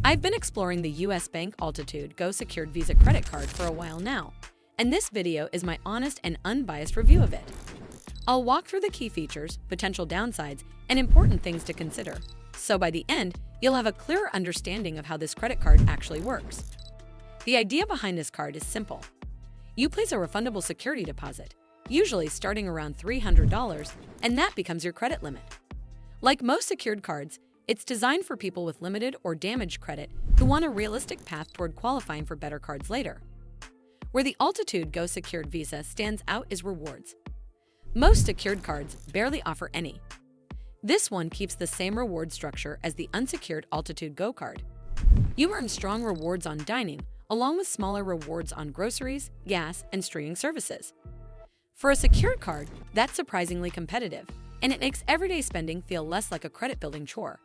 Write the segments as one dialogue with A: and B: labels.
A: I've been exploring the US Bank Altitude Go Secured Visa credit card for a while now, and this video is my honest and unbiased review of it. I'll walk through the key features, potential downsides, and important things to consider, so by the end, you'll have a clearer understanding of how this credit card actually works. The idea behind this card is simple. You place a refundable security deposit, usually starting around $300, and that becomes your credit limit. Like most secured cards, it's designed for people with limited or damaged credit who want a realistic path toward qualifying for better cards later. Where the Altitude Go Secured Visa stands out is rewards. Most secured cards barely offer any. This one keeps the same reward structure as the unsecured Altitude Go card. You earn strong rewards on dining, along with smaller rewards on groceries, gas, and streaming services. For a secured card, that's surprisingly competitive, and it makes everyday spending feel less like a credit-building chore.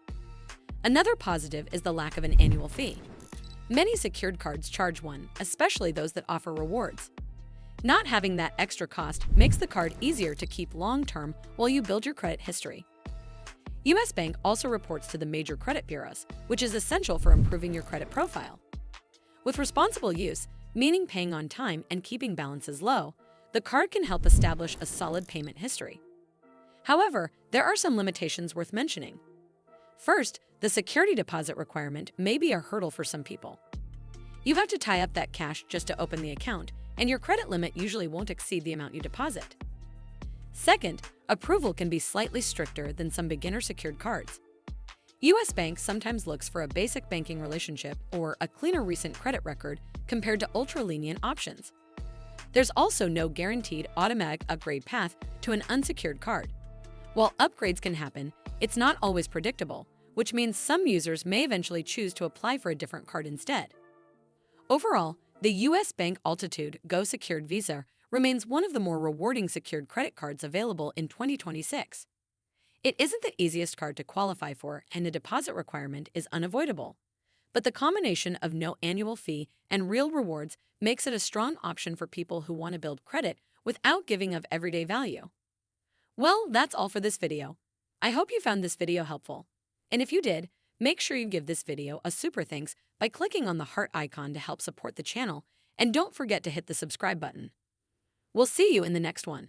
A: Another positive is the lack of an annual fee. Many secured cards charge one, especially those that offer rewards. Not having that extra cost makes the card easier to keep long-term while you build your credit history. US Bank also reports to the major credit bureaus, which is essential for improving your credit profile. With responsible use, meaning paying on time and keeping balances low, the card can help establish a solid payment history. However, there are some limitations worth mentioning. First, the security deposit requirement may be a hurdle for some people. You have to tie up that cash just to open the account, and your credit limit usually won't exceed the amount you deposit. Second, approval can be slightly stricter than some beginner secured cards. US Bank sometimes looks for a basic banking relationship or a cleaner recent credit record compared to ultra-lenient options. There's also no guaranteed automatic upgrade path to an unsecured card. While upgrades can happen, it's not always predictable, which means some users may eventually choose to apply for a different card instead. Overall, the US Bank Altitude Go Secured Visa remains one of the more rewarding secured credit cards available in 2026. It isn't the easiest card to qualify for, and the deposit requirement is unavoidable. But the combination of no annual fee and real rewards makes it a strong option for people who want to build credit without giving up everyday value. Well, that's all for this video. I hope you found this video helpful. And if you did, make sure you give this video a super thanks by clicking on the heart icon to help support the channel, and don't forget to hit the subscribe button. We'll see you in the next one.